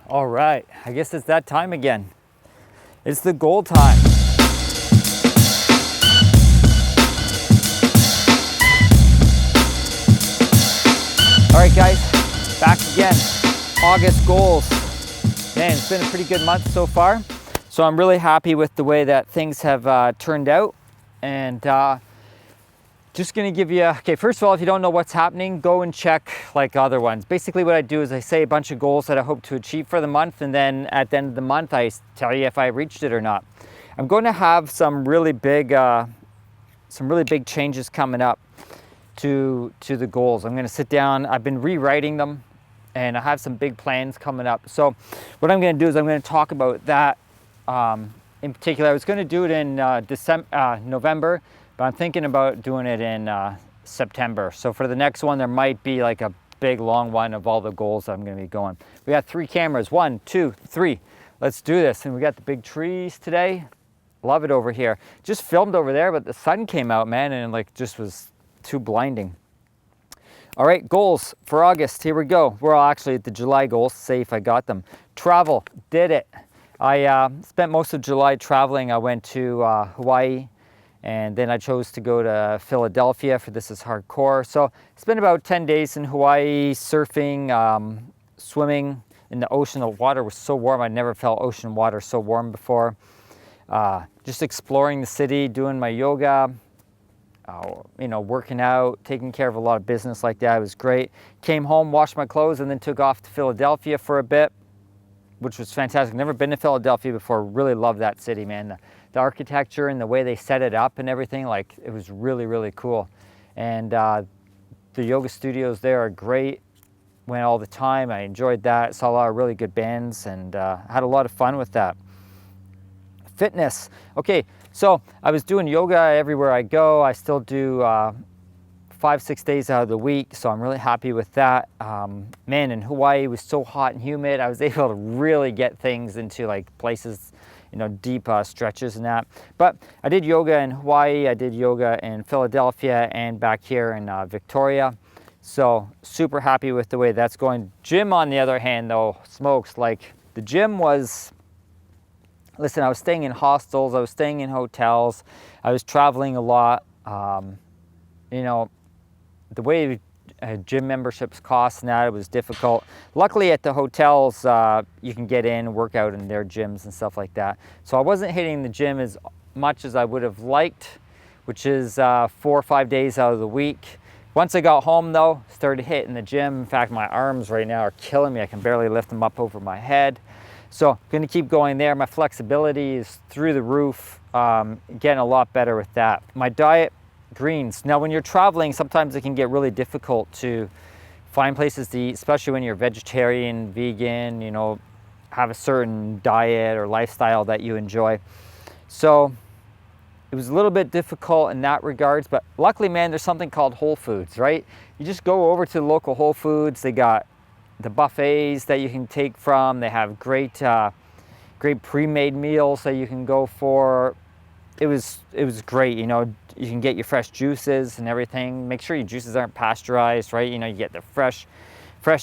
All right, I guess it's that time again. It's the goal time. All right, guys, back again. August goals. Man, it's been a pretty good month so far. So I'm really happy with the way that things have turned out. And just gonna give you, okay, first of all, if you don't know what's happening, go and check like other ones. Basically what I do is I say a bunch of goals that I hope to achieve for the month, and then at the end of the month, I tell you if I reached it or not. I'm going to have some really big changes coming up to the goals. I'm gonna sit down, I've been rewriting them, and I have some big plans coming up. So what I'm gonna do is I'm gonna talk about that in particular. I was gonna do it in November, but I'm thinking about doing it in September. So for the next one, there might be like a big long one of all the goals I'm gonna be going. We got 3 cameras, 1, 2, 3. Let's do this. And we got the big trees today. Love it over here. Just filmed over there, but the sun came out, man, and like just was too blinding. All right, goals for August, here we go. We're all actually at the July goals, say if I got them. Travel, did it. I spent most of July traveling. I went to Hawaii, and then I chose to go to Philadelphia for This Is Hardcore. So spent about 10 days in Hawaii, surfing, swimming in the ocean. The water was so warm. I'd never felt ocean water so warm before. Just exploring the city, doing my yoga, working out, taking care of a lot of business like that. It was great. Came home, washed my clothes, and then took off to Philadelphia for a bit, which was fantastic. Never been to Philadelphia before. Really love that city, man. The architecture and the way they set it up and everything, like it was really, really cool. And the yoga studios there are great. Went all the time. I enjoyed that. Saw a lot of really good bands and had a lot of fun with that. Fitness. Okay, so I was doing yoga everywhere I go. I still do 5-6 days out of the week, so I'm really happy with that. Man, in Hawaii it was so hot and humid. I was able to really get things into like places, deep stretches and that. But I did yoga in Hawaii, I did yoga in Philadelphia, and back here in Victoria. So super happy with the way that's going. Gym, on the other hand, though, smokes. Like the gym was, listen, I was staying in hostels, I was staying in hotels, I was traveling a lot. The way gym memberships cost and that, it was difficult. Luckily at the hotels, you can get in, work out in their gyms and stuff like that. So I wasn't hitting the gym as much as I would have liked, which is 4 or 5 days out of the week. Once I got home though, started hitting the gym. In fact, my arms right now are killing me. I can barely lift them up over my head. So I'm gonna keep going there. My flexibility is through the roof, getting a lot better with that. My diet, greens. Now when you're traveling, sometimes it can get really difficult to find places to eat, especially when you're vegetarian, vegan, have a certain diet or lifestyle that you enjoy. So it was a little bit difficult in that regards, but luckily, man, there's something called Whole Foods, right? You just go over to the local Whole Foods. They got the buffets that you can take from. They have great pre-made meals that you can go for. It was great. You can get your fresh juices and everything. Make sure your juices aren't pasteurized, right? You get the fresh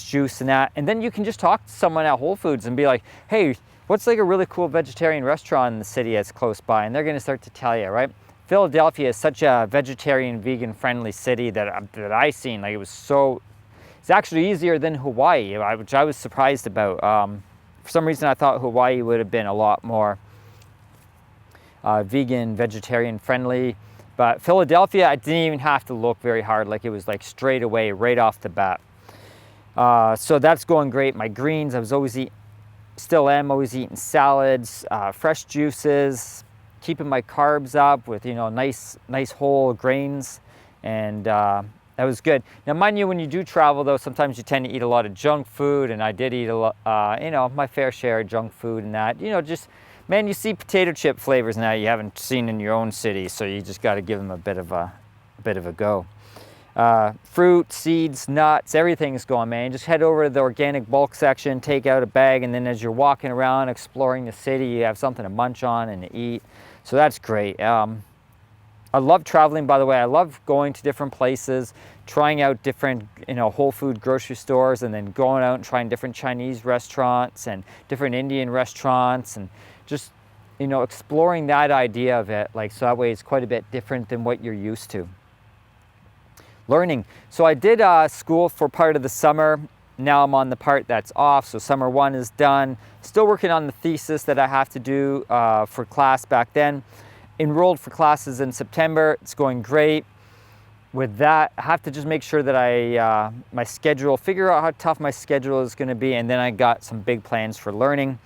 juice and that. And then you can just talk to someone at Whole Foods and be like, hey, what's like a really cool vegetarian restaurant in the city that's close by? And they're going to start to tell you, right? Philadelphia is such a vegetarian, vegan friendly city that I seen. Like it's actually easier than Hawaii, which I was surprised about. For some reason, I thought Hawaii would have been a lot more vegan, vegetarian friendly. But Philadelphia, I didn't even have to look very hard. Like it was like straight away, right off the bat. So that's going great. My greens, I was always still am always eating salads, fresh juices, keeping my carbs up with, nice whole grains. And that was good. Now, mind you, when you do travel, though, sometimes you tend to eat a lot of junk food, and I did eat a lot, my fair share of junk food and that. Man, you see potato chip flavors now you haven't seen in your own city, so you just got to give them a bit of a go. Fruit, seeds, nuts, everything's going, man. Just head over to the organic bulk section, take out a bag, and then as you're walking around exploring the city, you have something to munch on and to eat. So that's great. I love traveling, by the way. I love going to different places, trying out different, whole food grocery stores, and then going out and trying different Chinese restaurants and different Indian restaurants, and just, exploring that idea of it. Like, so that way it's quite a bit different than what you're used to. Learning. So I did school for part of the summer. Now I'm on the part that's off. So summer 1 is done. Still working on the thesis that I have to do for class back then. Enrolled for classes in September. It's going great. With that, I have to just make sure that my schedule, figure out how tough my schedule is going to be, and then I got some big plans for learning.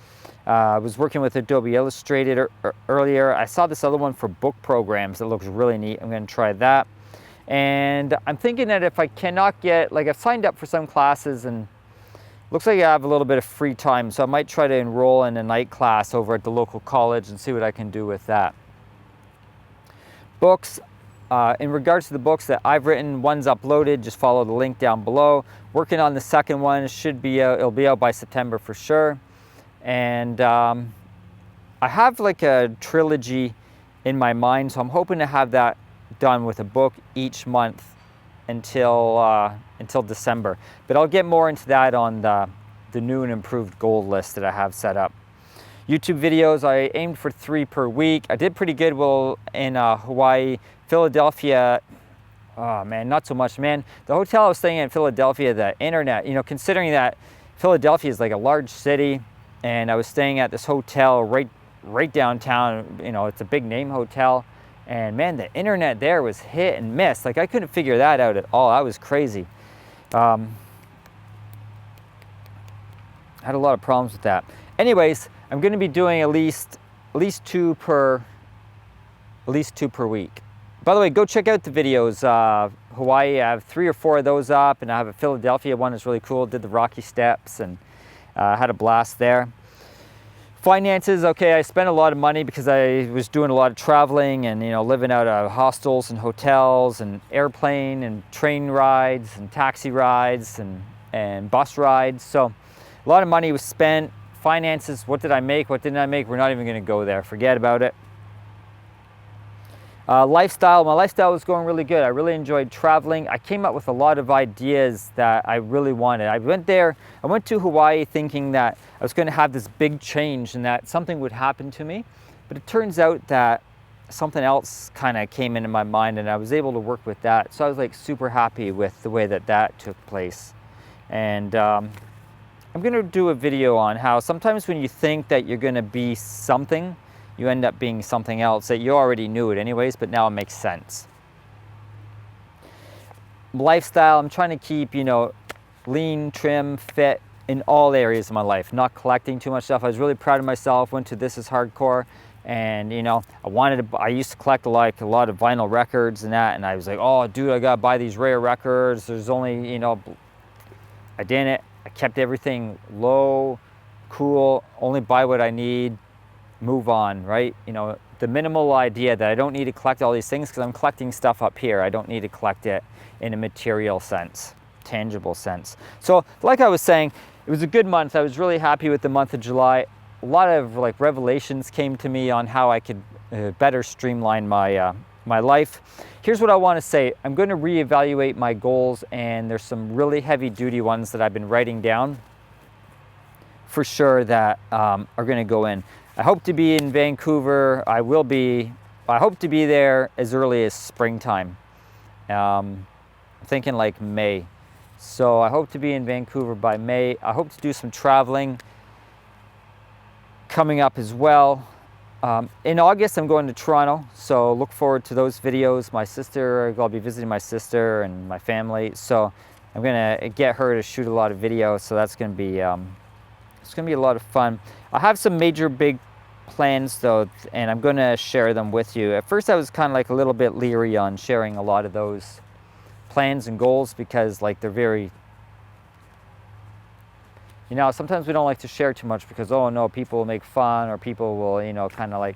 I was working with Adobe Illustrator earlier. I saw this other one for book programs that looks really neat. I'm going to try that. And I'm thinking that if I cannot get, like, I've signed up for some classes and looks like I have a little bit of free time, so I might try to enroll in a night class over at the local college and see what I can do with that. Books. In regards to the books that I've written, one's uploaded, just follow the link down below. Working on the second one, it'll be out by September for sure. And I have like a trilogy in my mind, so I'm hoping to have that done with a book each month until December. But I'll get more into that on the new and improved goal list that I have set up. YouTube videos, I aimed for 3 per week. I did pretty good in Hawaii. Philadelphia, oh man, not so much, man. The hotel I was staying in Philadelphia, the internet, considering that Philadelphia is like a large city, and I was staying at this hotel right downtown, it's a big name hotel, and man, the internet there was hit and miss. Like, I couldn't figure that out at all. That was crazy. I had a lot of problems with that. Anyways, I'm going to be doing at least 2 per week. By the way, go check out the videos. Hawaii, I have 3 or 4 of those up, and I have a Philadelphia one that's really cool. Did the Rocky Steps, and had a blast there. Finances, okay, I spent a lot of money because I was doing a lot of traveling and, living out of hostels and hotels and airplane and train rides and taxi rides and bus rides. So a lot of money was spent. Finances, what did I make? What didn't I make? We're not even going to go there. Forget about it. Lifestyle, my lifestyle was going really good. I really enjoyed traveling. I came up with a lot of ideas that I really wanted. I went to Hawaii thinking that I was going to have this big change and that something would happen to me. But it turns out that something else kind of came into my mind, and I was able to work with that. So I was like super happy with the way that took place. And I'm going to do a video on how sometimes when you think that you're going to be something, you end up being something else that you already knew it anyways, but now it makes sense. Lifestyle, I'm trying to keep, lean, trim, fit in all areas of my life, not collecting too much stuff. I was really proud of myself, went to This Is Hardcore, and I used to collect a lot of vinyl records and that, and I was like, oh dude, I gotta buy these rare records. There's only, I didn't. I kept everything low, cool, only buy what I need, move on, right? The minimal idea that I don't need to collect all these things because I'm collecting stuff up here. I don't need to collect it in a material sense, tangible sense. So like I was saying, it was a good month. I was really happy with the month of July. A lot of revelations came to me on how I could better streamline my life. Here's what I want to say. I'm going to reevaluate my goals, and there's some really heavy duty ones that I've been writing down for sure that are going to go in. I hope to be in Vancouver. I hope to be there as early as springtime. I'm thinking like May. So I hope to be in Vancouver by May. I hope to do some traveling coming up as well. In August, I'm going to Toronto, so look forward to those videos. I'll be visiting my sister and my family, so I'm gonna get her to shoot a lot of videos. So that's gonna be it's gonna be a lot of fun. I have some major big plans though, and I'm gonna share them with you. At first, I was kind of like a little bit leery on sharing a lot of those plans and goals because they're very, sometimes we don't like to share too much because, oh no, people will make fun or people will, kind of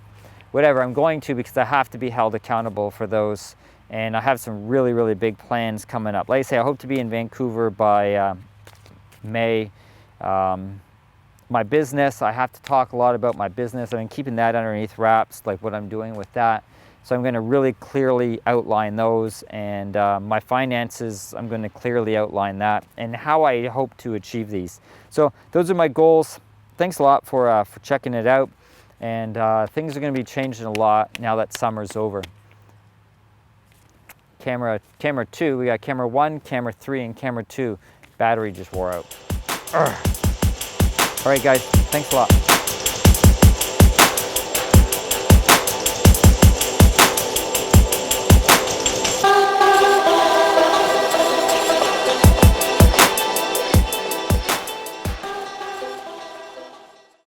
whatever. I'm going to because I have to be held accountable for those. And I have some really, really big plans coming up. Like I say, I hope to be in Vancouver by May. My business, I have to talk a lot about my business. I've been keeping that underneath wraps, like what I'm doing with that. So I'm going to really clearly outline those, and my finances, I'm going to clearly outline that and how I hope to achieve these. So those are my goals. Thanks a lot for checking it out, and things are going to be changing a lot now that summer's over. Camera 2, we got camera 1, camera 3, and camera 2. Battery just wore out. All right, guys, thanks a lot.